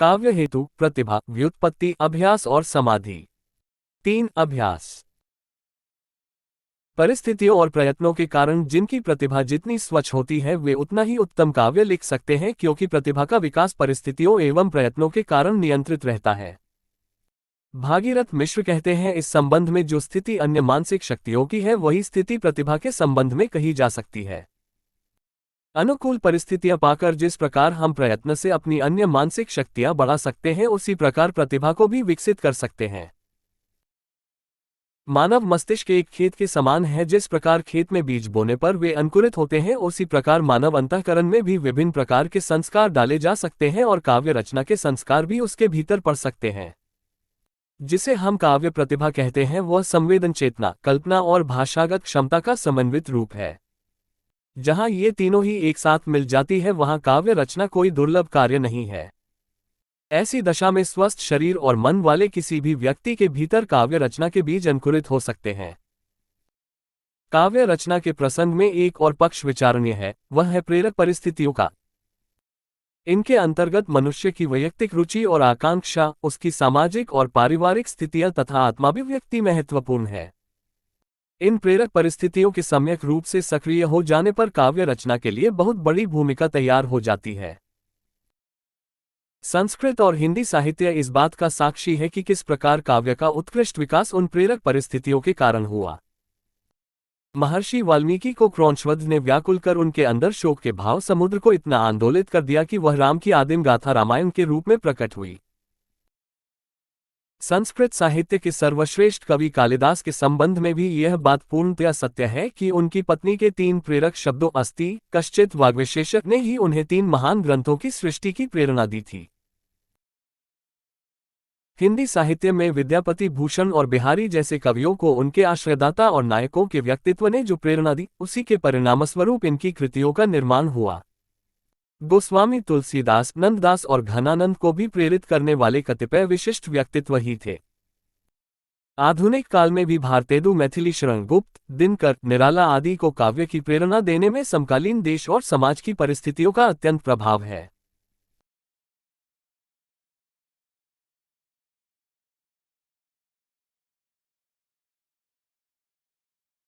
काव्य हेतु, प्रतिभा, व्युत्पत्ति, अभ्यास और समाधि। 3 अभ्यास। परिस्थितियों और प्रयत्नों के कारण जिनकी प्रतिभा जितनी स्वच्छ होती है वे उतना ही उत्तम काव्य लिख सकते हैं, क्योंकि प्रतिभा का विकास परिस्थितियों एवं प्रयत्नों के कारण नियंत्रित रहता है। भागीरथ मिश्र कहते हैं, इस संबंध में जो स्थिति अन्य मानसिक शक्तियों की है वही स्थिति प्रतिभा के संबंध में कही जा सकती है। अनुकूल परिस्थितियां पाकर जिस प्रकार हम प्रयत्न से अपनी अन्य मानसिक शक्तियां बढ़ा सकते हैं, उसी प्रकार प्रतिभा को भी विकसित कर सकते हैं। मानव मस्तिष्क एक खेत के समान है। जिस प्रकार खेत में बीज बोने पर वे अंकुरित होते हैं, उसी प्रकार मानव अंतःकरण में भी विभिन्न प्रकार के संस्कार डाले जा सकते हैं और काव्य रचना के संस्कार भी उसके भीतर पड़ सकते हैं। जिसे हम काव्य प्रतिभा कहते हैं वह संवेदन, चेतना, कल्पना और भाषागत क्षमता का समन्वित रूप है। जहां ये तीनों ही एक साथ मिल जाती है वहां काव्य रचना कोई दुर्लभ कार्य नहीं है। ऐसी दशा में स्वस्थ शरीर और मन वाले किसी भी व्यक्ति के भीतर काव्य रचना के बीज अंकुरित हो सकते हैं। काव्य रचना के प्रसंग में एक और पक्ष विचारणीय है, वह है प्रेरक परिस्थितियों का। इनके अंतर्गत मनुष्य की वैयक्तिक रुचि और आकांक्षा, उसकी सामाजिक और पारिवारिक स्थितियां तथा आत्माभिव्यक्ति महत्वपूर्ण है। इन प्रेरक परिस्थितियों के सम्यक रूप से सक्रिय हो जाने पर काव्य रचना के लिए बहुत बड़ी भूमिका तैयार हो जाती है। संस्कृत और हिंदी साहित्य इस बात का साक्षी है कि किस प्रकार काव्य का उत्कृष्ट विकास उन प्रेरक परिस्थितियों के कारण हुआ। महर्षि वाल्मीकि को क्रौंचवध ने व्याकुल कर उनके अंदर शोक के भाव समुद्र को इतना आंदोलित कर दिया कि वह राम की आदिम गाथा रामायण के रूप में प्रकट हुई। संस्कृत साहित्य के सर्वश्रेष्ठ कवि कालिदास के संबंध में भी यह बात पूर्णतया सत्य है कि उनकी पत्नी के 3 प्रेरक शब्दों अस्ति कश्चित् वाग्विशेषक ने ही उन्हें 3 महान ग्रंथों की सृष्टि की प्रेरणा दी थी। हिंदी साहित्य में विद्यापति भूषण और बिहारी जैसे कवियों को उनके आश्रयदाता और नायकों के व्यक्तित्व ने जो प्रेरणा दी, उसी के परिणामस्वरूप इनकी कृतियों का निर्माण हुआ। गोस्वामी तुलसीदास, नंददास और घनानंद को भी प्रेरित करने वाले कतिपय विशिष्ट व्यक्तित्व ही थे। आधुनिक काल में भी भारतेदु, मैथिलीशरण गुप्त, दिनकर, निराला आदि को काव्य की प्रेरणा देने में समकालीन देश और समाज की परिस्थितियों का अत्यंत प्रभाव है।